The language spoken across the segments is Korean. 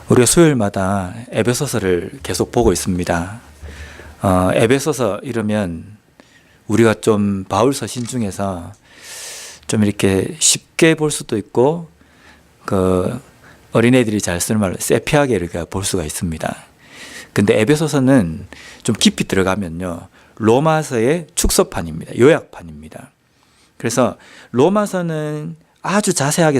우리가 수요일마다 에베소서를 계속 보고 있습니다. 에베소서 이러면 우리가 좀 바울 서신 중에서 좀 이렇게 쉽게 볼 수도 있고 그 어린애들이 잘 쓰는 말로 세피하게 이렇게 볼 수가 있습니다. 근데 에베소서는 좀 깊이 들어가면요, 로마서의 축소판입니다. 요약판입니다. 그래서 로마서는 아주 자세하게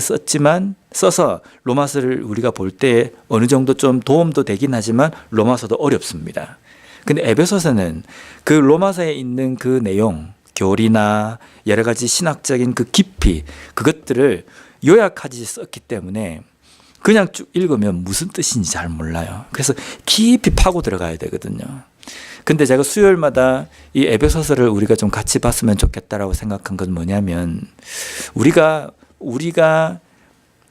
써서 로마서를 우리가 볼 때 어느 정도 좀 도움도 되긴 하지만 로마서도 어렵습니다. 근데 에베소서는 그 로마서에 있는 그 내용, 교리나 여러 가지 신학적인 그 깊이, 그것들을 요약하지 썼기 때문에 그냥 쭉 읽으면 무슨 뜻인지 잘 몰라요. 그래서 깊이 파고 들어가야 되거든요. 근데 제가 수요일마다 이 에베소서를 우리가 좀 같이 봤으면 좋겠다라고 생각한 건 뭐냐면, 우리가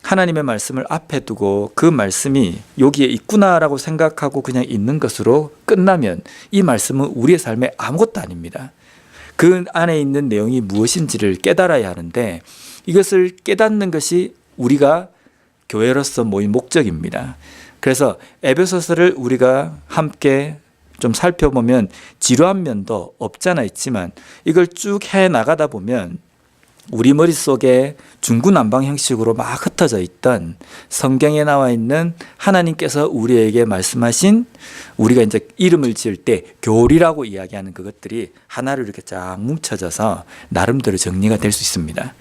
하나님의 말씀을 앞에 두고 그 말씀이 여기에 있구나라고 생각하고 그냥 있는 것으로 끝나면 이 말씀은 우리의 삶에 아무것도 아닙니다. 그 안에 있는 내용이 무엇인지를 깨달아야 하는데, 이것을 깨닫는 것이 우리가 교회로서 모인 목적입니다. 그래서 에베소서를 우리가 함께 좀 살펴보면 지루한 면도 없잖아 있지만, 이걸 쭉 해나가다 보면 우리 머릿속에 중구난방 형식으로 막 흩어져 있던 성경에 나와 있는 하나님께서 우리에게 말씀하신, 우리가 이제 이름을 지을 때 교리라고 이야기하는 그것들이 하나로 이렇게 쫙 뭉쳐져서 나름대로 정리가 될 수 있습니다.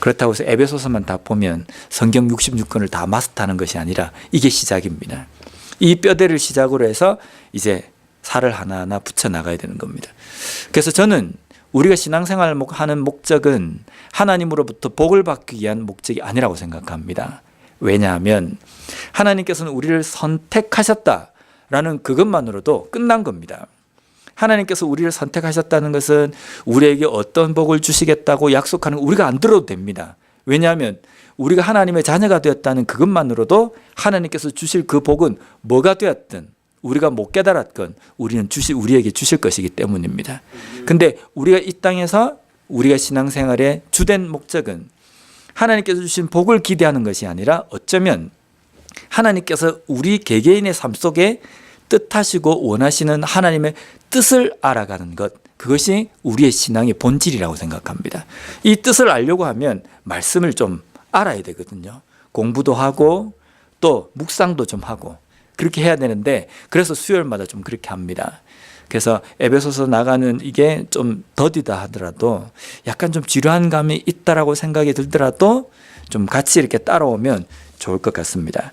그렇다고 해서 에베소서만 다 보면 성경 66권을 다 마스터하는 것이 아니라 이게 시작입니다. 이 뼈대를 시작으로 해서 이제 살을 하나하나 붙여 나가야 되는 겁니다. 그래서 저는 우리가 신앙생활을 하는 목적은 하나님으로부터 복을 받기 위한 목적이 아니라고 생각합니다. 왜냐하면 하나님께서는 우리를 선택하셨다라는 그것만으로도 끝난 겁니다. 하나님께서 우리를 선택하셨다는 것은 우리에게 어떤 복을 주시겠다고 약속하는 거 우리가 안 들어도 됩니다. 왜냐하면 우리가 하나님의 자녀가 되었다는 그것만으로도 하나님께서 주실 그 복은 뭐가 되었든 우리가 못 깨달았건 우리에게 주실 것이기 때문입니다. 근데 우리가 이 땅에서 우리가 신앙생활의 주된 목적은 하나님께서 주신 복을 기대하는 것이 아니라 어쩌면 하나님께서 우리 개개인의 삶 속에 뜻하시고 원하시는 하나님의 뜻을 알아가는 것, 그것이 우리의 신앙의 본질이라고 생각합니다. 이 뜻을 알려고 하면 말씀을 좀 알아야 되거든요. 공부도 하고 또 묵상도 좀 하고 그렇게 해야 되는데, 그래서 수요일마다 좀 그렇게 합니다. 그래서 에베소서 나가는 이게 좀 더디다 하더라도, 약간 좀 지루한 감이 있다라고 생각이 들더라도 좀 같이 이렇게 따라오면 좋을 것 같습니다.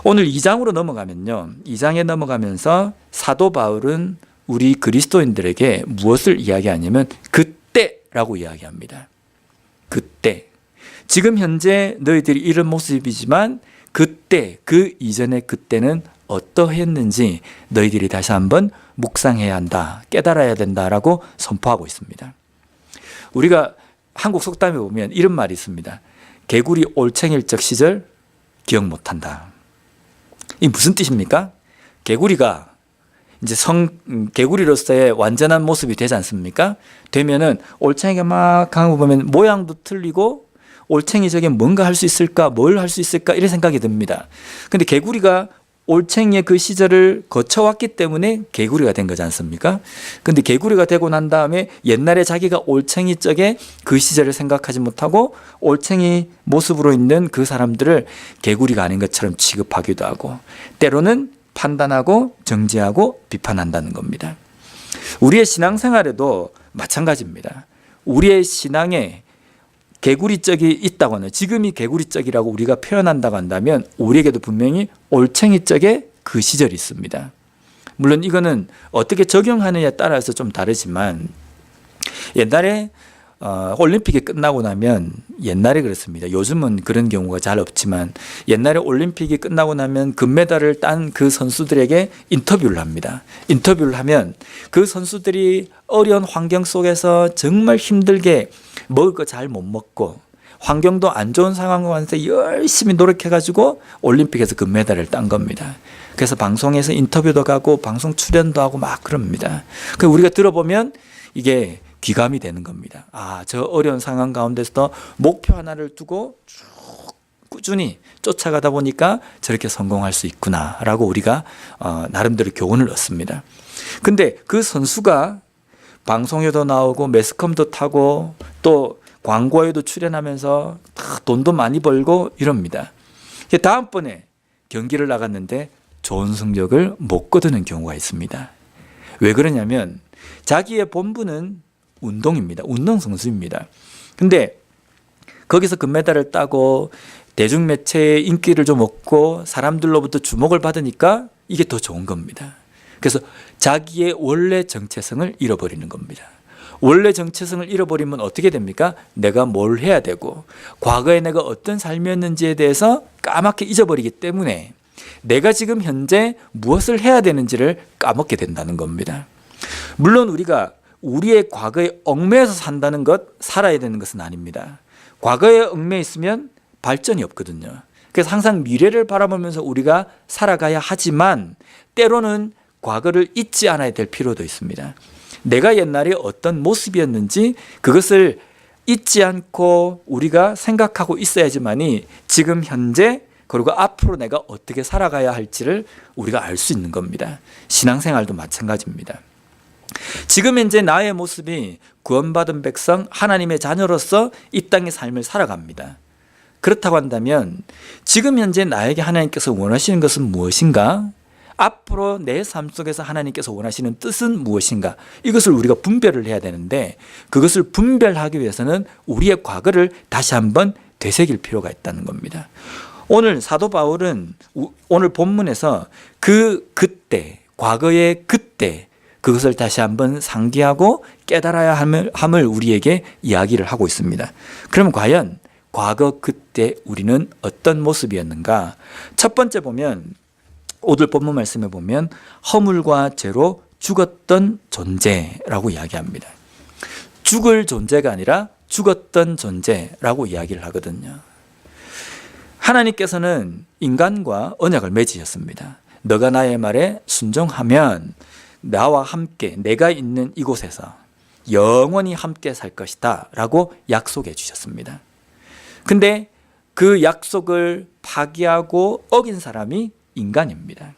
오늘 2장으로 넘어가면요, 2장에 넘어가면서 사도 바울은 우리 그리스도인들에게 무엇을 이야기하냐면 그때라고 이야기합니다. 그때. 지금 현재 너희들이 이런 모습이지만 그때, 그 이전의 그때는 어떠했는지 너희들이 다시 한번 묵상해야 한다, 깨달아야 된다라고 선포하고 있습니다. 우리가 한국 속담에 보면 이런 말이 있습니다. 개구리 올챙일 적 시절 기억 못한다. 이 무슨 뜻입니까? 개구리가 이제 개구리로서의 완전한 모습이 되지 않습니까? 되면은 올챙이가 막 가는 거 보면 모양도 틀리고, 올챙이 저게 뭔가 할 수 있을까, 뭘 할 수 있을까, 이런 생각이 듭니다. 근데 개구리가 올챙이의 그 시절을 거쳐왔기 때문에 개구리가 된 거지 않습니까? 근데 개구리가 되고 난 다음에 옛날에 자기가 올챙이 쪽에 그 시절을 생각하지 못하고 올챙이 모습으로 있는 그 사람들을 개구리가 아닌 것처럼 취급하기도 하고, 때로는 판단하고 정죄하고 비판한다는 겁니다. 우리의 신앙생활에도 마찬가지입니다. 우리의 신앙에 개구리적이 있다고 하는, 지금이 개구리적이라고 우리가 표현한다고 한다면 우리에게도 분명히 올챙이적의 그 시절이 있습니다. 물론 이거는 어떻게 적용하느냐에 따라서 좀 다르지만, 옛날에 올림픽이 끝나고 나면, 옛날에 그렇습니다. 요즘은 그런 경우가 잘 없지만 옛날에 올림픽이 끝나고 나면 금메달을 딴 그 선수들에게 인터뷰를 합니다. 인터뷰를 하면 그 선수들이 어려운 환경 속에서 정말 힘들게 먹을 거 잘 못 먹고 환경도 안 좋은 상황에서 열심히 노력해가지고 올림픽에서 금메달을 딴 겁니다. 그래서 방송에서 인터뷰도 가고 방송 출연도 하고 막 그럽니다. 그래서 우리가 들어보면 이게 귀감이 되는 겁니다. 아, 저 어려운 상황 가운데서도 목표 하나를 두고 쭉 꾸준히 쫓아가다 보니까 저렇게 성공할 수 있구나라고 우리가 나름대로 교훈을 얻습니다. 근데 그 선수가 방송에도 나오고 매스컴도 타고 또 광고에도 출연하면서 돈도 많이 벌고 이럽니다. 다음번에 경기를 나갔는데 좋은 성적을 못 거두는 경우가 있습니다. 왜 그러냐면 자기의 본분은 운동입니다. 운동선수입니다. 근데 거기서 금메달을 따고 대중매체의 인기를 좀 얻고 사람들로부터 주목을 받으니까 이게 더 좋은 겁니다. 그래서 자기의 원래 정체성을 잃어버리는 겁니다. 원래 정체성을 잃어버리면 어떻게 됩니까? 내가 뭘 해야 되고 과거에 내가 어떤 삶이었는지에 대해서 까맣게 잊어버리기 때문에 내가 지금 현재 무엇을 해야 되는지를 까먹게 된다는 겁니다. 물론 우리가 우리의 과거에 얽매여서 산다는 것, 살아야 되는 것은 아닙니다. 과거에 얽매여 있으면 발전이 없거든요. 그래서 항상 미래를 바라보면서 우리가 살아가야 하지만 때로는 과거를 잊지 않아야 될 필요도 있습니다. 내가 옛날에 어떤 모습이었는지 그것을 잊지 않고 우리가 생각하고 있어야지만이 지금 현재 그리고 앞으로 내가 어떻게 살아가야 할지를 우리가 알 수 있는 겁니다. 신앙생활도 마찬가지입니다. 지금 현재 나의 모습이 구원받은 백성 하나님의 자녀로서 이 땅의 삶을 살아갑니다. 그렇다고 한다면 지금 현재 나에게 하나님께서 원하시는 것은 무엇인가? 앞으로 내 삶 속에서 하나님께서 원하시는 뜻은 무엇인가? 이것을 우리가 분별을 해야 되는데 그것을 분별하기 위해서는 우리의 과거를 다시 한번 되새길 필요가 있다는 겁니다. 오늘 사도 바울은 오늘 본문에서 그때 과거의 그때 그것을 다시 한번 상기하고 깨달아야 함을 우리에게 이야기를 하고 있습니다. 그럼 과연 과거 그때 우리는 어떤 모습이었는가? 첫 번째 보면 오늘 본문 말씀에 보면 허물과 죄로 죽었던 존재라고 이야기합니다. 죽을 존재가 아니라 죽었던 존재라고 이야기를 하거든요. 하나님께서는 인간과 언약을 맺으셨습니다. 너가 나의 말에 순종하면 나와 함께 내가 있는 이곳에서 영원히 함께 살 것이다 라고 약속해 주셨습니다. 근데 그 약속을 파기하고 어긴 사람이 인간입니다.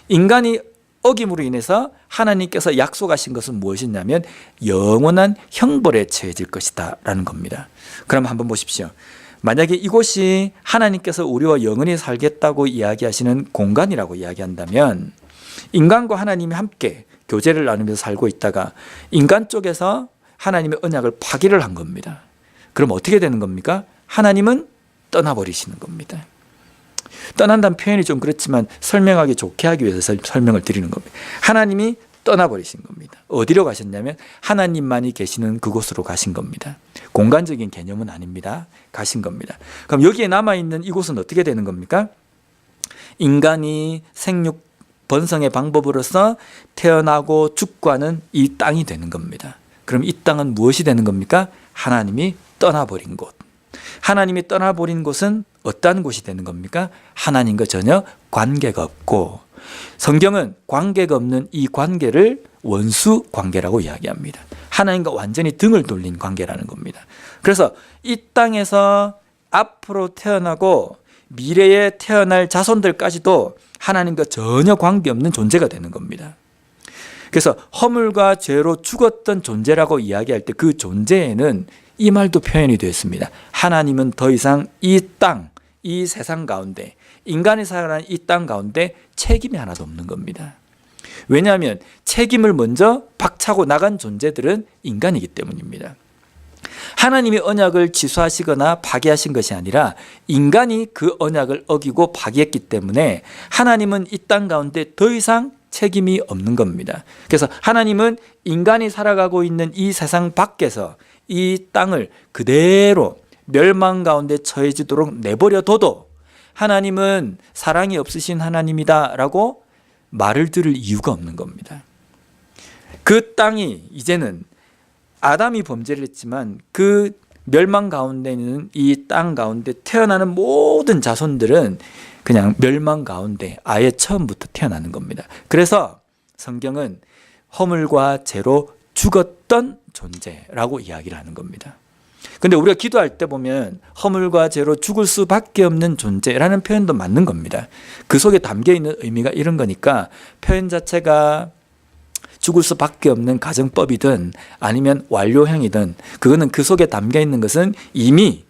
인간이 어김으로 인해서 하나님께서 약속하신 것은 무엇이냐면 영원한 형벌에 처해질 것이다 라는 겁니다. 그럼 한번 보십시오. 만약에 이곳이 하나님께서 우리와 영원히 살겠다고 이야기하시는 공간이라고 이야기한다면 인간과 하나님이 함께 교제를 나누면서 살고 있다가 인간 쪽에서 하나님의 언약을 파기를 한 겁니다. 그럼 어떻게 되는 겁니까? 하나님은 떠나버리시는 겁니다. 떠난다는 표현이 좀 그렇지만 설명하기 좋게 하기 위해서 설명을 드리는 겁니다. 하나님이 떠나버리신 겁니다. 어디로 가셨냐면 하나님만이 계시는 그곳으로 가신 겁니다. 공간적인 개념은 아닙니다. 가신 겁니다. 그럼 여기에 남아있는 이곳은 어떻게 되는 겁니까? 인간이 생육 번성의 방법으로서 태어나고 죽고 하는 이 땅이 되는 겁니다. 그럼 이 땅은 무엇이 되는 겁니까? 하나님이 떠나버린 곳. 하나님이 떠나버린 곳은 어떤 곳이 되는 겁니까? 하나님과 전혀 관계가 없고 성경은 관계가 없는 이 관계를 원수 관계라고 이야기합니다. 하나님과 완전히 등을 돌린 관계라는 겁니다. 그래서 이 땅에서 앞으로 태어나고 미래에 태어날 자손들까지도 하나님과 전혀 관계없는 존재가 되는 겁니다. 그래서 허물과 죄로 죽었던 존재라고 이야기할 때 그 존재에는 이 말도 표현이 되어 있습니다. 하나님은 더 이상 이 땅, 이 세상 가운데 인간이 살아가는 이 땅 가운데 책임이 하나도 없는 겁니다. 왜냐하면 책임을 먼저 박차고 나간 존재들은 인간이기 때문입니다. 하나님이 언약을 취소하시거나 파기하신 것이 아니라 인간이 그 언약을 어기고 파기했기 때문에 하나님은 이 땅 가운데 더 이상 책임이 없는 겁니다. 그래서 하나님은 인간이 살아가고 있는 이 세상 밖에서 이 땅을 그대로 멸망 가운데 처해지도록 내버려둬도 하나님은 사랑이 없으신 하나님이다라고 말을 들을 이유가 없는 겁니다. 그 땅이 이제는 아담이 범죄를 했지만 그 멸망 가운데 있는 이 땅 가운데 태어나는 모든 자손들은 그냥 멸망 가운데 아예 처음부터 태어나는 겁니다. 그래서 성경은 허물과 죄로 죽었던 존재라고 이야기를 하는 겁니다. 근데 우리가 기도할 때 보면 허물과 죄로 죽을 수밖에 없는 존재라는 표현도 맞는 겁니다. 그 속에 담겨 있는 의미가 이런 거니까 표현 자체가 죽을 수밖에 없는 가정법이든 아니면 완료형이든 그거는 그 속에 담겨 있는 것은 이미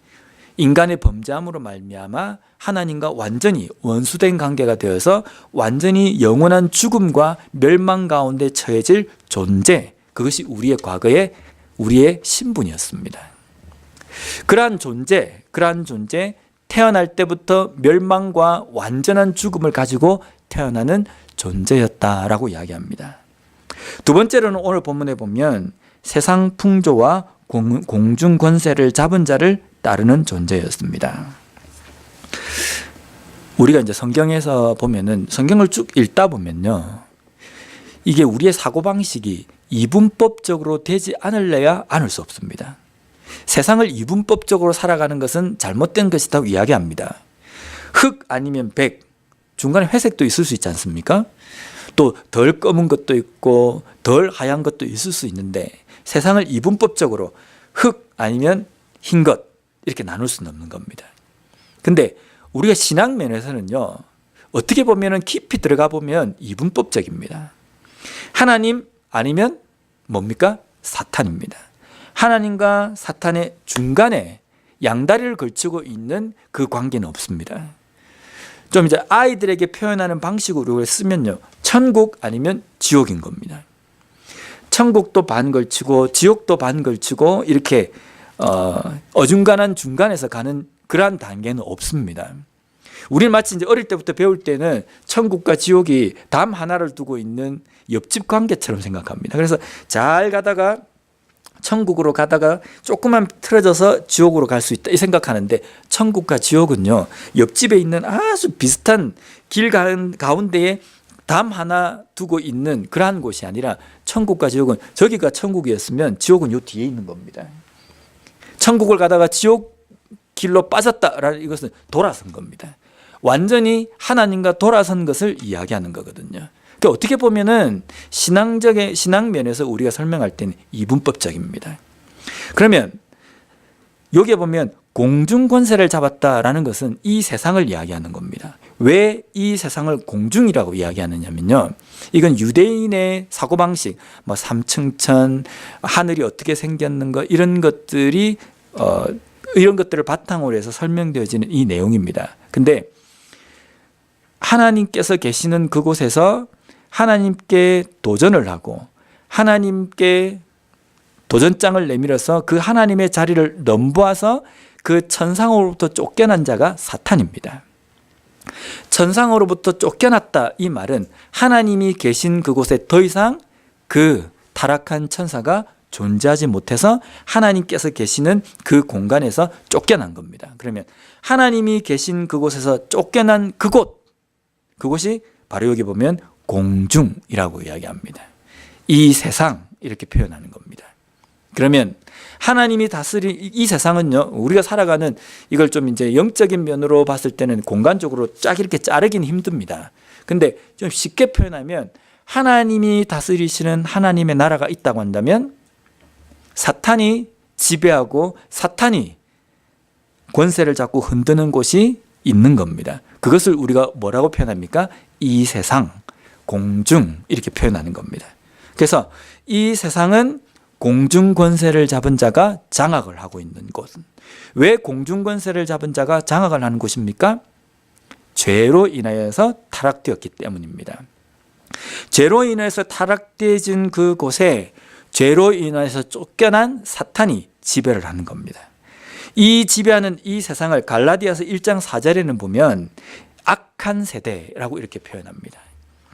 인간의 범죄함으로 말미암아 하나님과 완전히 원수된 관계가 되어서 완전히 영원한 죽음과 멸망 가운데 처해질 존재, 그것이 우리의 과거의 우리의 신분이었습니다. 그러한 존재, 태어날 때부터 멸망과 완전한 죽음을 가지고 태어나는 존재였다라고 이야기합니다. 두 번째로는 오늘 본문에 보면 세상 풍조와 공중 권세를 잡은 자를 따르는 존재였습니다. 우리가 이제 성경에서 보면은 성경을 쭉 읽다 보면요, 이게 우리의 사고방식이 이분법적으로 되지 않을래야 않을 수 없습니다. 세상을 이분법적으로 살아가는 것은 잘못된 것이라고 이야기합니다. 흑 아니면 백, 중간에 회색도 있을 수 있지 않습니까? 또 덜 검은 것도 있고 덜 하얀 것도 있을 수 있는데 세상을 이분법적으로 흑 아니면 흰 것 이렇게 나눌 수는 없는 겁니다. 근데 우리가 신앙 면에서는요, 어떻게 보면은 깊이 들어가 보면 이분법적입니다. 하나님 아니면 뭡니까? 사탄입니다. 하나님과 사탄의 중간에 양다리를 걸치고 있는 그 관계는 없습니다. 좀 이제 아이들에게 표현하는 방식으로 쓰면요, 천국 아니면 지옥인 겁니다. 천국도 반 걸치고 지옥도 반 걸치고 이렇게 어중간한 중간에서 가는 그러한 단계는 없습니다. 우리는 마치 이제 어릴 때부터 배울 때는 천국과 지옥이 담 하나를 두고 있는 옆집 관계처럼 생각합니다. 그래서 잘 가다가 천국으로 가다가 조금만 틀어져서 지옥으로 갈 수 있다 이 생각하는데, 천국과 지옥은요, 옆집에 있는 아주 비슷한 길 가운데에 담 하나 두고 있는 그러한 곳이 아니라, 천국과 지옥은 저기가 천국이었으면 지옥은 요 뒤에 있는 겁니다. 천국을 가다가 지옥 길로 빠졌다라는 이것은 돌아선 겁니다. 완전히 하나님과 돌아선 것을 이야기하는 거거든요. 그러니까 어떻게 보면은 신앙 면에서 우리가 설명할 때는 이분법적입니다. 그러면 여기에 보면 공중 권세를 잡았다라는 것은 이 세상을 이야기하는 겁니다. 왜 이 세상을 공중이라고 이야기하느냐면요, 이건 유대인의 사고방식, 뭐 삼층천, 하늘이 어떻게 생겼는가 이런 것들을 바탕으로 해서 설명되어지는 이 내용입니다. 근데 하나님께서 계시는 그곳에서 하나님께 도전을 하고 하나님께 도전장을 내밀어서 그 하나님의 자리를 넘보아서 그 천상으로부터 쫓겨난 자가 사탄입니다. 천상으로부터 쫓겨났다 이 말은 하나님이 계신 그곳에 더 이상 그 타락한 천사가 존재하지 못해서 하나님께서 계시는 그 공간에서 쫓겨난 겁니다. 그러면 하나님이 계신 그곳에서 쫓겨난 그곳이 바로 여기 보면 공중이라고 이야기합니다. 이 세상 이렇게 표현하는 겁니다. 그러면 하나님이 다스린 이 세상은요, 우리가 살아가는 이걸 좀 이제 영적인 면으로 봤을 때는 공간적으로 쫙 이렇게 자르기는 힘듭니다. 근데 좀 쉽게 표현하면 하나님이 다스리시는 하나님의 나라가 있다고 한다면 사탄이 지배하고 사탄이 권세를 잡고 흔드는 곳이 있는 겁니다. 그것을 우리가 뭐라고 표현합니까? 이 세상, 공중 이렇게 표현하는 겁니다. 그래서 이 세상은 공중 권세를 잡은 자가 장악을 하고 있는 곳. 왜 공중 권세를 잡은 자가 장악을 하는 곳입니까? 죄로 인하여서 타락되었기 때문입니다. 죄로 인해서 타락되어진 그곳에 죄로 인해서 쫓겨난 사탄이 지배를 하는 겁니다. 이 지배하는 이 세상을 갈라디아서 1장 4절에는 보면 악한 세대라고 이렇게 표현합니다.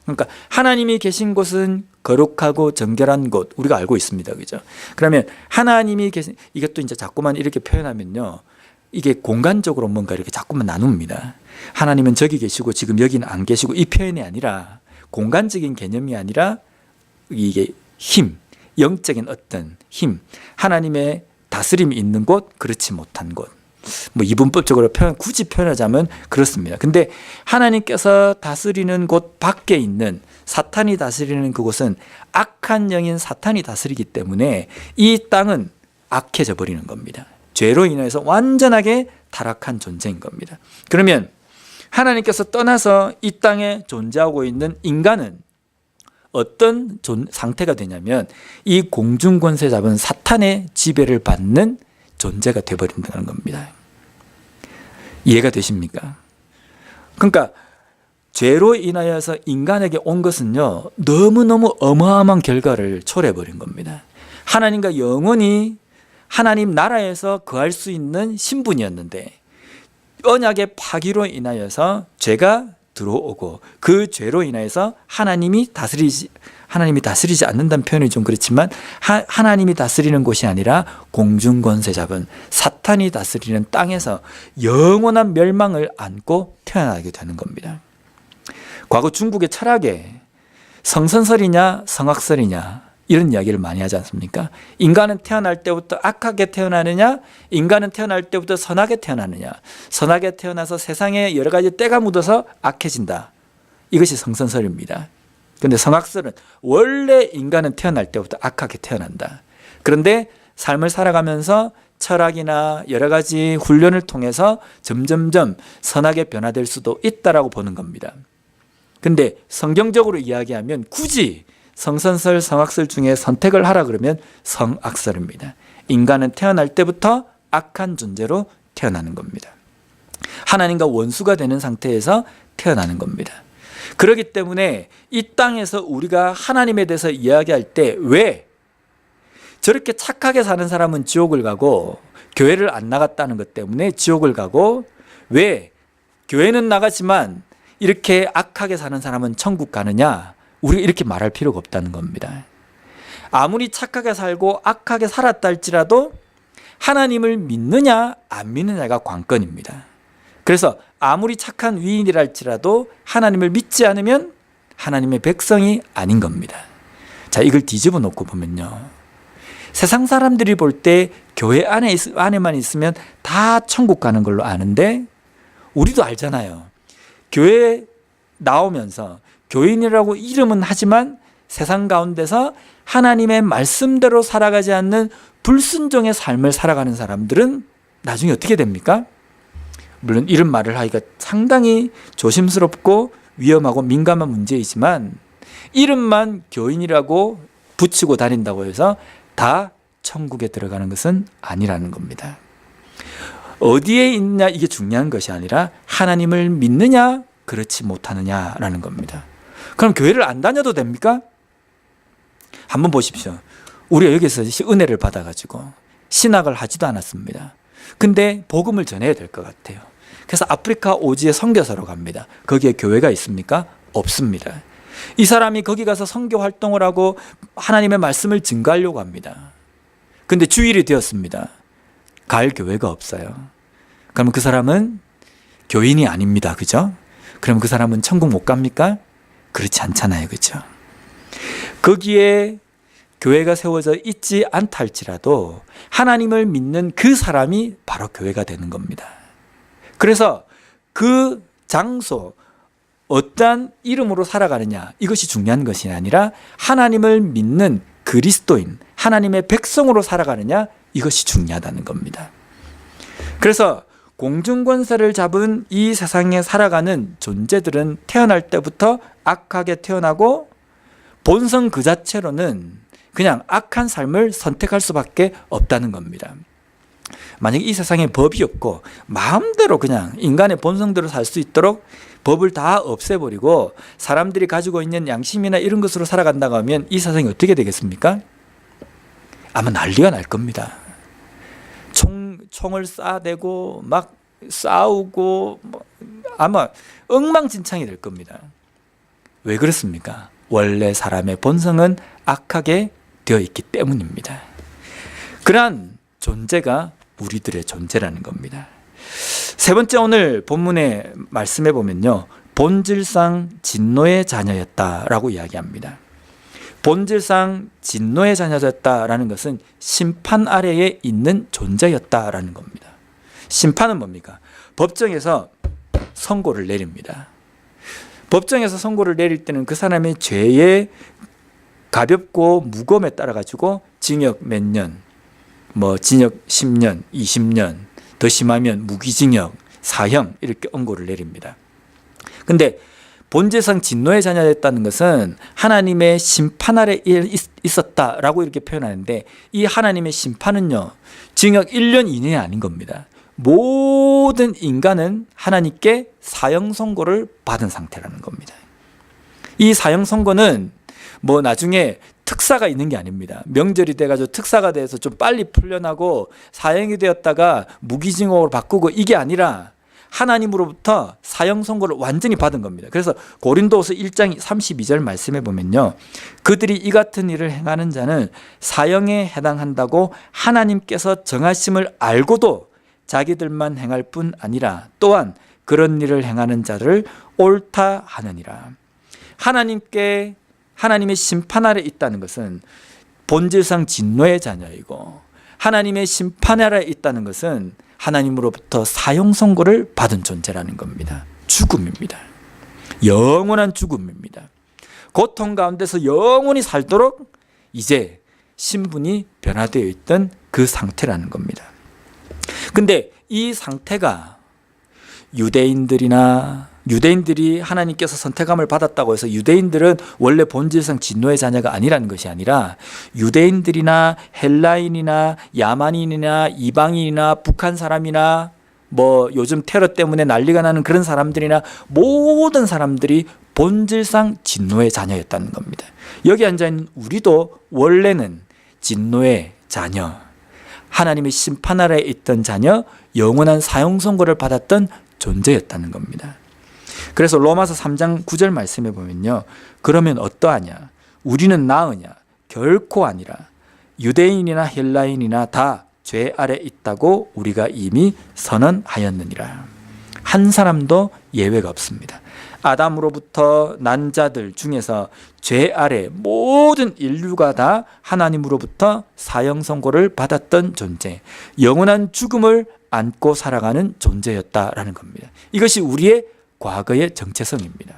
그러니까 하나님이 계신 곳은 거룩하고 정결한 곳, 우리가 알고 있습니다. 그죠? 그러면 하나님이 계신, 이것도 이제 자꾸만 이렇게 표현하면요, 이게 공간적으로 뭔가 이렇게 자꾸만 나눕니다. 하나님은 저기 계시고 지금 여기는 안 계시고, 이 표현이 아니라 공간적인 개념이 아니라 이게 힘, 영적인 어떤 힘, 하나님의 다스림이 있는 곳, 그렇지 못한 곳. 뭐 이분법적으로 굳이 표현하자면 그렇습니다. 근데 하나님께서 다스리는 곳 밖에 있는 사탄이 다스리는 그곳은 악한 영인 사탄이 다스리기 때문에 이 땅은 악해져 버리는 겁니다. 죄로 인해서 완전하게 타락한 존재인 겁니다. 그러면 하나님께서 떠나서 이 땅에 존재하고 있는 인간은 어떤 상태가 되냐면 이 공중권세 잡은 사탄의 지배를 받는 존재가 되어버린다는 겁니다. 이해가 되십니까? 그러니까 죄로 인하여서 인간에게 온 것은요, 너무너무 어마어마한 결과를 초래해버린 겁니다. 하나님과 영원히 하나님 나라에서 거할 수 있는 신분이었는데 언약의 파기로 인하여서 죄가 들어오고 그 죄로 인해서 하나님이 다스리지 않는다는 표현이 좀 그렇지만 하나님이 다스리는 곳이 아니라 공중권세 잡은 사탄이 다스리는 땅에서 영원한 멸망을 안고 태어나게 되는 겁니다. 과거 중국의 철학에 성선설이냐 성악설이냐 이런 이야기를 많이 하지 않습니까? 인간은 태어날 때부터 악하게 태어나느냐, 인간은 태어날 때부터 선하게 태어나느냐, 선하게 태어나서 세상에 여러 가지 때가 묻어서 악해진다. 이것이 성선설입니다. 그런데 성악설은 원래 인간은 태어날 때부터 악하게 태어난다. 그런데 삶을 살아가면서 철학이나 여러 가지 훈련을 통해서 점점점 선하게 변화될 수도 있다라고 보는 겁니다. 근데 성경적으로 이야기하면 굳이 성선설, 성악설 중에 선택을 하라 그러면 성악설입니다. 인간은 태어날 때부터 악한 존재로 태어나는 겁니다. 하나님과 원수가 되는 상태에서 태어나는 겁니다. 그렇기 때문에 이 땅에서 우리가 하나님에 대해서 이야기할 때 왜 저렇게 착하게 사는 사람은 지옥을 가고 교회를 안 나갔다는 것 때문에 지옥을 가고 왜 교회는 나가지만 이렇게 악하게 사는 사람은 천국 가느냐, 우리가 이렇게 말할 필요가 없다는 겁니다. 아무리 착하게 살고 악하게 살았다 할지라도 하나님을 믿느냐 안 믿느냐가 관건입니다. 그래서 아무리 착한 위인이라 할지라도 하나님을 믿지 않으면 하나님의 백성이 아닌 겁니다. 자, 이걸 뒤집어 놓고 보면요, 세상 사람들이 볼 때 교회 안에만 있으면 다 천국 가는 걸로 아는데 우리도 알잖아요. 교회 나오면서 교인이라고 이름은 하지만 세상 가운데서 하나님의 말씀대로 살아가지 않는 불순종의 삶을 살아가는 사람들은 나중에 어떻게 됩니까? 물론 이런 말을 하기가 상당히 조심스럽고 위험하고 민감한 문제이지만 이름만 교인이라고 붙이고 다닌다고 해서 다 천국에 들어가는 것은 아니라는 겁니다. 어디에 있냐 이게 중요한 것이 아니라 하나님을 믿느냐 그렇지 못하느냐라는 겁니다. 그럼 교회를 안 다녀도 됩니까? 한번 보십시오. 우리가 여기서 은혜를 받아가지고 신학을 하지도 않았습니다. 근데 복음을 전해야 될 것 같아요. 그래서 아프리카 오지에 선교사로 갑니다. 거기에 교회가 있습니까? 없습니다. 이 사람이 거기 가서 선교 활동을 하고 하나님의 말씀을 증거하려고 합니다. 근데 주일이 되었습니다. 갈 교회가 없어요. 그럼 그 사람은 교인이 아닙니다. 그죠? 그럼 그 사람은 천국 못 갑니까? 그렇지 않잖아요. 그죠? 거기에 교회가 세워져 있지 않다 할지라도 하나님을 믿는 그 사람이 바로 교회가 되는 겁니다. 그래서 그 장소, 어떠한 이름으로 살아가느냐 이것이 중요한 것이 아니라 하나님을 믿는 그리스도인, 하나님의 백성으로 살아가느냐 이것이 중요하다는 겁니다. 그래서 공중권세를 잡은 이 세상에 살아가는 존재들은 태어날 때부터 악하게 태어나고 본성 그 자체로는 그냥 악한 삶을 선택할 수밖에 없다는 겁니다. 만약 이 세상에 법이 없고 마음대로 그냥 인간의 본성대로 살 수 있도록 법을 다 없애버리고 사람들이 가지고 있는 양심이나 이런 것으로 살아간다고 하면 이 세상이 어떻게 되겠습니까? 아마 난리가 날 겁니다. 총을 쏴대고 막 싸우고 아마 엉망진창이 될 겁니다. 왜 그렇습니까? 원래 사람의 본성은 악하게 되어 있기 때문입니다. 그러한 존재가 우리들의 존재라는 겁니다. 세 번째, 오늘 본문의 말씀해 보면요, 본질상 진노의 자녀였다라고 이야기합니다. 본질상 진노의 자녀였다라는 것은 심판 아래에 있는 존재였다라는 겁니다. 심판은 뭡니까? 법정에서 선고를 내립니다. 법정에서 선고를 내릴 때는 그 사람의 죄의 가볍고 무거움에 따라 가지고 징역 몇 년, 뭐 징역 10년, 20년, 더 심하면 무기징역, 사형 이렇게 언고를 내립니다. 근데 본질상 진노의 자녀였다는 것은 하나님의 심판 아래 있었다라고 이렇게 표현하는데, 이 하나님의 심판은요, 징역 1년, 2년이 아닌 겁니다. 모든 인간은 하나님께 사형 선고를 받은 상태라는 겁니다. 이 사형 선고는 뭐 나중에 특사가 있는 게 아닙니다. 명절이 돼가지고 특사가 돼서 좀 빨리 풀려나고 사형이 되었다가 무기징역으로 바꾸고, 이게 아니라 하나님으로부터 사형 선고를 완전히 받은 겁니다. 그래서 고린도후서 1장 32절 말씀해 보면요, 그들이 이 같은 일을 행하는 자는 사형에 해당한다고 하나님께서 정하심을 알고도 자기들만 행할 뿐 아니라 또한 그런 일을 행하는 자를 옳다 하느니라. 하나님의 심판 아래 있다는 것은 본질상 진노의 자녀이고, 하나님의 심판 아래 있다는 것은 하나님으로부터 사형 선고를 받은 존재라는 겁니다. 죽음입니다. 영원한 죽음입니다. 고통 가운데서 영원히 살도록 이제 신분이 변화되어 있던 그 상태라는 겁니다. 근데 이 상태가 유대인들이 하나님께서 선택함을 받았다고 해서 유대인들은 원래 본질상 진노의 자녀가 아니라는 것이 아니라, 유대인들이나 헬라인이나 야만인이나 이방인이나 북한 사람이나 뭐 요즘 테러 때문에 난리가 나는 그런 사람들이나 모든 사람들이 본질상 진노의 자녀였다는 겁니다. 여기 앉아있는 우리도 원래는 진노의 자녀, 하나님의 심판 아래에 있던 자녀, 영원한 사형 선고를 받았던 존재였다는 겁니다. 그래서 로마서 3장 9절 말씀해 보면요, 그러면 어떠하냐? 우리는 나으냐? 결코 아니라 유대인이나 헬라인이나 다 죄 아래 있다고 우리가 이미 선언하였느니라. 한 사람도 예외가 없습니다. 아담으로부터 난 자들 중에서 죄 아래 모든 인류가 다 하나님으로부터 사형 선고를 받았던 존재, 영원한 죽음을 안고 살아가는 존재였다라는 겁니다. 이것이 우리의 과거의 정체성입니다.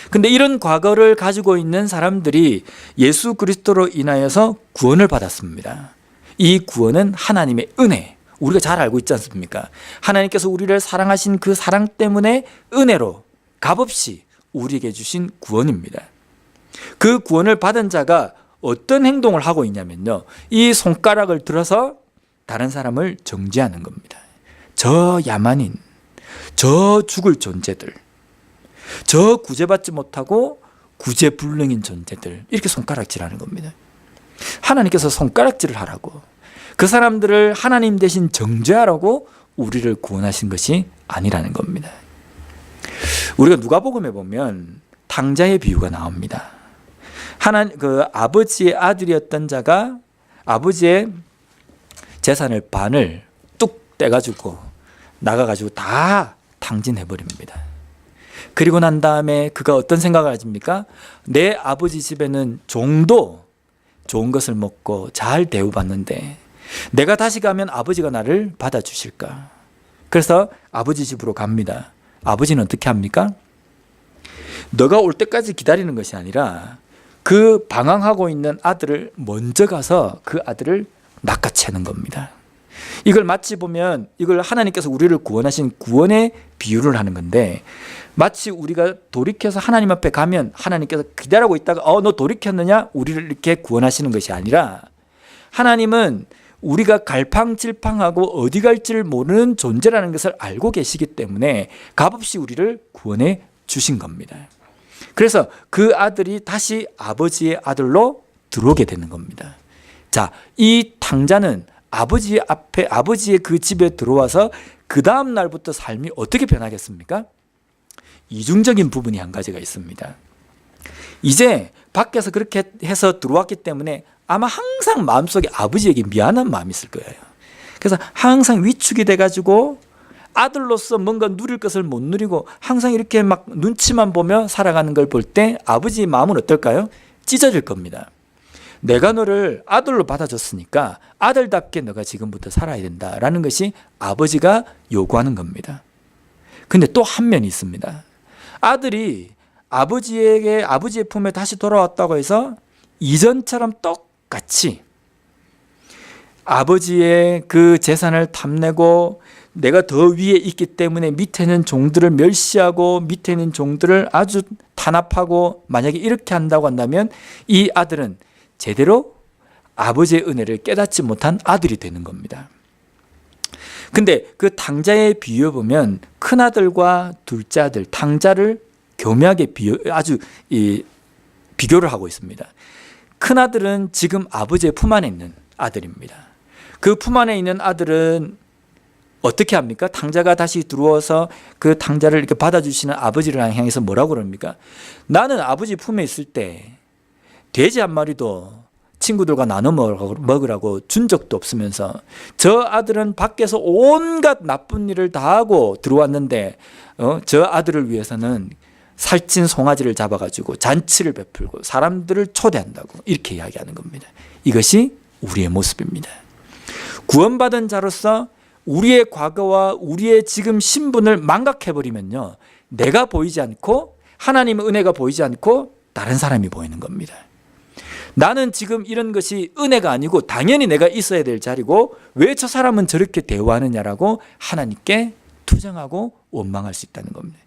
근데 이런 과거를 가지고 있는 사람들이 예수 그리스도로 인하여서 구원을 받았습니다. 이 구원은 하나님의 은혜, 우리가 잘 알고 있지 않습니까? 하나님께서 우리를 사랑하신 그 사랑 때문에 은혜로 값없이 우리에게 주신 구원입니다. 그 구원을 받은 자가 어떤 행동을 하고 있냐면요, 이 손가락을 들어서 다른 사람을 정죄하는 겁니다. 저 야만인, 저 죽을 존재들, 저 구제받지 못하고 구제불능인 존재들, 이렇게 손가락질하는 겁니다. 하나님께서 손가락질을 하라고, 그 사람들을 하나님 대신 정죄하라고 우리를 구원하신 것이 아니라는 겁니다. 우리가 누가복음에 보면 탕자의 비유가 나옵니다. 그 아버지의 아들이었던 자가 아버지의 재산을 반을 뚝 떼가지고 나가가지고 다 탕진해버립니다. 그리고 난 다음에 그가 어떤 생각을 하십니까? 내 아버지 집에는 종도 좋은 것을 먹고 잘 대우받는데 내가 다시 가면 아버지가 나를 받아주실까? 그래서 아버지 집으로 갑니다. 아버지는 어떻게 합니까? 너가 올 때까지 기다리는 것이 아니라 그 방황하고 있는 아들을 먼저 가서 그 아들을 낚아채는 겁니다. 이걸 마치 보면 이걸 하나님께서 우리를 구원하신 구원의 비유를 하는 건데, 마치 우리가 돌이켜서 하나님 앞에 가면 하나님께서 기다리고 있다가 너 돌이켰느냐? 우리를 이렇게 구원하시는 것이 아니라, 하나님은 우리가 갈팡질팡하고 어디 갈지를 모르는 존재라는 것을 알고 계시기 때문에 값없이 우리를 구원해 주신 겁니다. 그래서 그 아들이 다시 아버지의 아들로 들어오게 되는 겁니다. 자, 이 탕자는 아버지의 그 집에 들어와서 그 다음 날부터 삶이 어떻게 변하겠습니까? 이중적인 부분이 한 가지가 있습니다. 이제 밖에서 그렇게 해서 들어왔기 때문에 아마 항상 마음속에 아버지에게 미안한 마음이 있을 거예요. 그래서 항상 위축이 돼가지고 아들로서 뭔가 누릴 것을 못 누리고 항상 이렇게 막 눈치만 보며 살아가는 걸 볼 때 아버지의 마음은 어떨까요? 찢어질 겁니다. 내가 너를 아들로 받아줬으니까 아들답게 너가 지금부터 살아야 된다라는 것이 아버지가 요구하는 겁니다. 근데 또 한 면이 있습니다. 아들이 아버지의 품에 다시 돌아왔다고 해서 이전처럼 똑같이 아버지의 그 재산을 탐내고 내가 더 위에 있기 때문에 밑에 있는 종들을 멸시하고 밑에 있는 종들을 아주 탄압하고 만약에 이렇게 한다고 한다면 이 아들은 제대로 아버지의 은혜를 깨닫지 못한 아들이 되는 겁니다. 근데 그 탕자의 비유에 보면 큰아들과 둘째 아들, 탕자를 교묘하게 비교를 하고 있습니다. 큰아들은 지금 아버지의 품 안에 있는 아들입니다. 그 품 안에 있는 아들은 어떻게 합니까? 탕자가 다시 들어와서 그 탕자를 이렇게 받아주시는 아버지를 향해서 뭐라고 그럽니까? 나는 아버지 품에 있을 때 돼지 한 마리도 친구들과 나눠 먹으라고 준 적도 없으면서 저 아들은 밖에서 온갖 나쁜 일을 다 하고 들어왔는데 저 아들을 위해서는 살찐 송아지를 잡아가지고 잔치를 베풀고 사람들을 초대한다고 이렇게 이야기하는 겁니다. 이것이 우리의 모습입니다. 구원받은 자로서 우리의 과거와 우리의 지금 신분을 망각해버리면요, 내가 보이지 않고 하나님의 은혜가 보이지 않고 다른 사람이 보이는 겁니다. 나는 지금 이런 것이 은혜가 아니고 당연히 내가 있어야 될 자리고 왜 저 사람은 저렇게 대우하느냐라고 하나님께 투정하고 원망할 수 있다는 겁니다.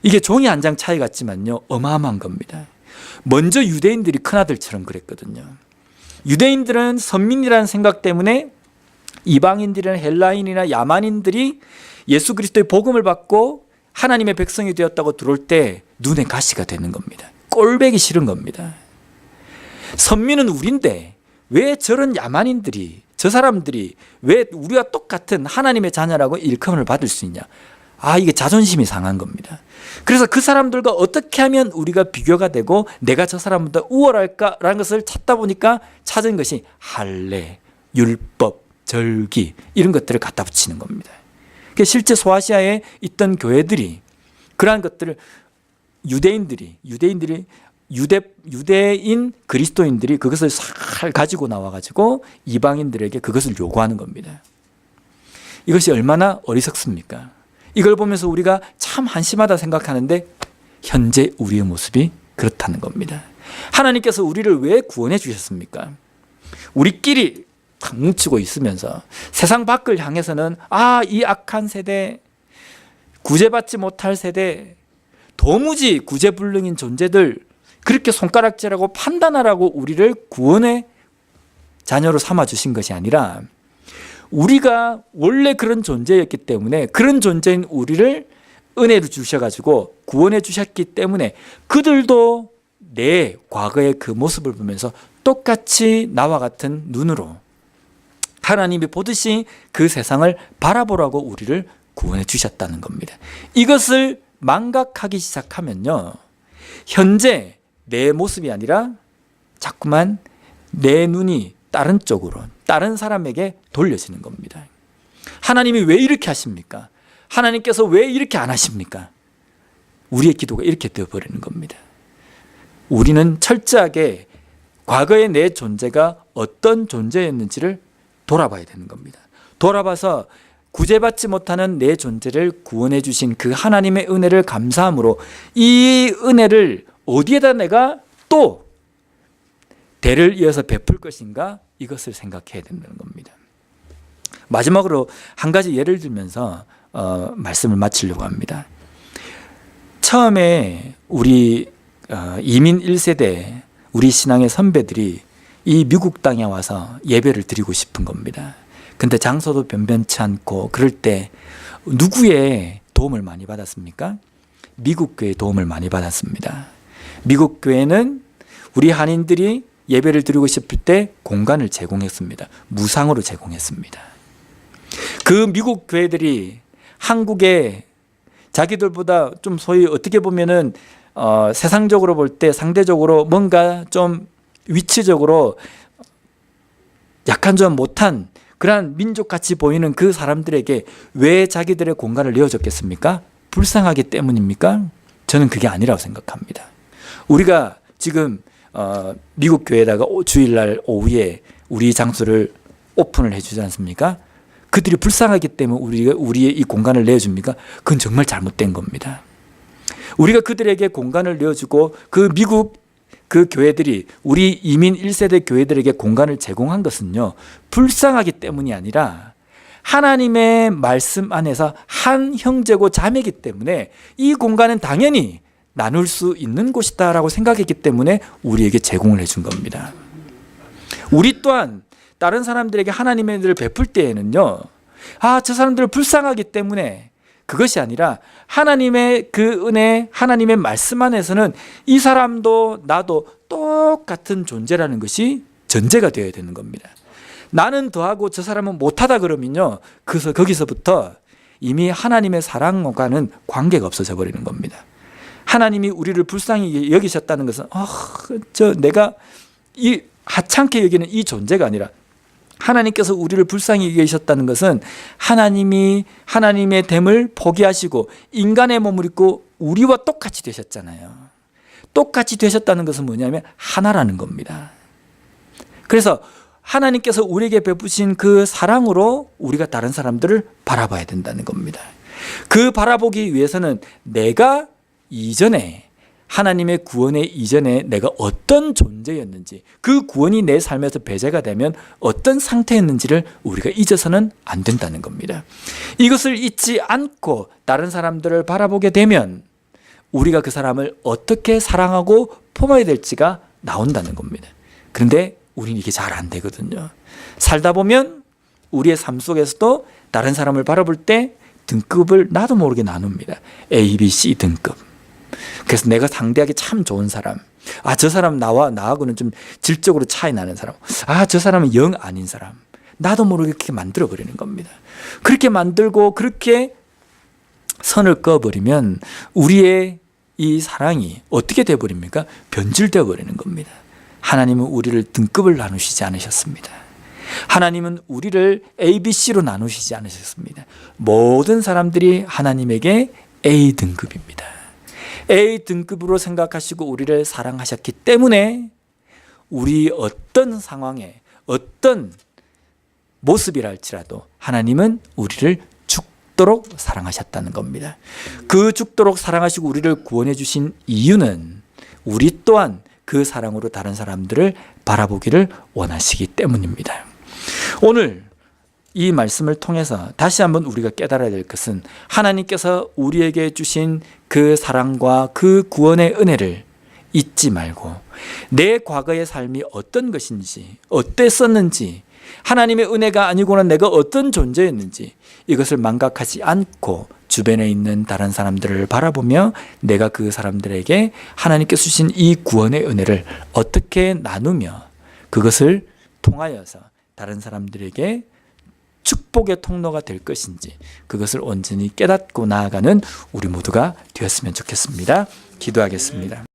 이게 종이 한 장 차이 같지만요, 어마어마한 겁니다. 먼저 유대인들이 큰아들처럼 그랬거든요. 유대인들은 선민이라는 생각 때문에 이방인들이나 헬라인이나 야만인들이 예수 그리스도의 복음을 받고 하나님의 백성이 되었다고 들어올 때 눈에 가시가 되는 겁니다. 꼴보기 싫은 겁니다. 선민은 우린데 왜 저런 야만인들이, 저 사람들이 왜 우리와 똑같은 하나님의 자녀라고 일컬음을 받을 수 있냐. 이게 자존심이 상한 겁니다. 그래서 그 사람들과 어떻게 하면 우리가 비교가 되고 내가 저 사람보다 우월할까라는 것을 찾다 보니까 찾은 것이 할례, 율법, 절기 이런 것들을 갖다 붙이는 겁니다. 실제 소아시아에 있던 교회들이 그러한 것들을 유대인 그리스도인들이 그것을 잘 가지고 나와가지고 이방인들에게 그것을 요구하는 겁니다. 이것이 얼마나 어리석습니까? 이걸 보면서 우리가 참 한심하다 생각하는데 현재 우리의 모습이 그렇다는 겁니다. 하나님께서 우리를 왜 구원해 주셨습니까? 우리끼리 탁 뭉치고 있으면서 세상 밖을 향해서는 이 악한 세대, 구제받지 못할 세대, 도무지 구제불능인 존재들 그렇게 손가락질하고 판단하라고 우리를 구원의 자녀로 삼아주신 것이 아니라 우리가 원래 그런 존재였기 때문에 그런 존재인 우리를 은혜를 주셔가지고 구원해 주셨기 때문에 그들도 내 과거의 그 모습을 보면서 똑같이 나와 같은 눈으로 하나님이 보듯이 그 세상을 바라보라고 우리를 구원해 주셨다는 겁니다. 이것을 망각하기 시작하면요, 현재 내 모습이 아니라 자꾸만 내 눈이 다른 쪽으로, 다른 사람에게 돌려지는 겁니다. 하나님이 왜 이렇게 하십니까? 하나님께서 왜 이렇게 안 하십니까? 우리의 기도가 이렇게 되어버리는 겁니다. 우리는 철저하게 과거의 내 존재가 어떤 존재였는지를 돌아봐야 되는 겁니다. 돌아봐서 구제받지 못하는 내 존재를 구원해 주신 그 하나님의 은혜를 감사함으로 이 은혜를 어디에다 내가 또 대를 이어서 베풀 것인가, 이것을 생각해야 된다는 겁니다. 마지막으로 한 가지 예를 들면서 말씀을 마치려고 합니다. 처음에 우리 이민 1세대 우리 신앙의 선배들이 이 미국 땅에 와서 예배를 드리고 싶은 겁니다. 근데 장소도 변변치 않고 그럴 때 누구의 도움을 많이 받았습니까? 미국 교회의 도움을 많이 받았습니다. 미국 교회는 우리 한인들이 예배를 드리고 싶을 때 공간을 제공했습니다. 무상으로 제공했습니다. 그 미국 교회들이 한국에 자기들보다 좀 소위 어떻게 보면은 세상적으로 볼 때 상대적으로 뭔가 좀 위치적으로 약한 좀 못한 그러한 민족같이 보이는 그 사람들에게 왜 자기들의 공간을 내어줬겠습니까? 불쌍하기 때문입니까? 저는 그게 아니라고 생각합니다. 우리가 지금 미국 교회에다가 주일날 오후에 우리 장소를 오픈을 해주지 않습니까? 그들이 불쌍하기 때문에 우리의 이 공간을 내어줍니까? 그건 정말 잘못된 겁니다. 우리가 그들에게 공간을 내어주고 그 미국 그 교회들이 우리 이민 1세대 교회들에게 공간을 제공한 것은요, 불쌍하기 때문이 아니라 하나님의 말씀 안에서 한 형제고 자매이기 때문에 이 공간은 당연히 나눌 수 있는 곳이다라고 생각했기 때문에 우리에게 제공을 해준 겁니다. 우리 또한 다른 사람들에게 하나님의 은혜를 베풀 때에는요, 저 사람들 불쌍하기 때문에 그것이 아니라 하나님의 그 은혜, 하나님의 말씀 안에서는 이 사람도 나도 똑같은 존재라는 것이 전제가 되어야 되는 겁니다. 나는 더하고 저 사람은 못하다 그러면요, 그래서 거기서부터 이미 하나님의 사랑과는 관계가 없어져 버리는 겁니다. 하나님이 우리를 불쌍히 여기셨다는 것은 내가 이 하찮게 여기는 이 존재가 아니라, 하나님께서 우리를 불쌍히 여기셨다는 것은 하나님이 하나님의 됨을 포기하시고 인간의 몸을 입고 우리와 똑같이 되셨잖아요. 똑같이 되셨다는 것은 뭐냐면 하나라는 겁니다. 그래서 하나님께서 우리에게 베푸신 그 사랑으로 우리가 다른 사람들을 바라봐야 된다는 겁니다. 그 바라보기 위해서는 내가 이전에, 하나님의 구원의 이전에 내가 어떤 존재였는지, 그 구원이 내 삶에서 배제가 되면 어떤 상태였는지를 우리가 잊어서는 안 된다는 겁니다. 이것을 잊지 않고 다른 사람들을 바라보게 되면 우리가 그 사람을 어떻게 사랑하고 품어야 될지가 나온다는 겁니다. 그런데 우리는 이게 잘 안 되거든요. 살다 보면 우리의 삶 속에서도 다른 사람을 바라볼 때 등급을 나도 모르게 나눕니다. A, B, C 등급. 그래서 내가 상대하기 참 좋은 사람, 저 사람 나하고는 좀 질적으로 차이 나는 사람, 저 사람은 영 아닌 사람, 나도 모르게 그렇게 만들어버리는 겁니다. 그렇게 만들고 그렇게 선을 그어버리면 우리의 이 사랑이 어떻게 되어버립니까? 변질되어 버리는 겁니다. 하나님은 우리를 등급을 나누시지 않으셨습니다. 하나님은 우리를 A, B, C로 나누시지 않으셨습니다. 모든 사람들이 하나님에게 A 등급입니다. A 등급으로 생각하시고 우리를 사랑하셨기 때문에 우리 어떤 상황에 어떤 모습이라 할지라도 하나님은 우리를 죽도록 사랑하셨다는 겁니다. 그 죽도록 사랑하시고 우리를 구원해 주신 이유는 우리 또한 그 사랑으로 다른 사람들을 바라보기를 원하시기 때문입니다. 오늘 이 말씀을 통해서 다시 한번 우리가 깨달아야 될 것은, 하나님께서 우리에게 주신 그 사랑과 그 구원의 은혜를 잊지 말고 내 과거의 삶이 어떤 것인지, 어땠었는지, 하나님의 은혜가 아니고는 내가 어떤 존재였는지 이것을 망각하지 않고 주변에 있는 다른 사람들을 바라보며 내가 그 사람들에게 하나님께서 주신 이 구원의 은혜를 어떻게 나누며 그것을 통하여서 다른 사람들에게 축복의 통로가 될 것인지 그것을 온전히 깨닫고 나아가는 우리 모두가 되었으면 좋겠습니다. 기도하겠습니다.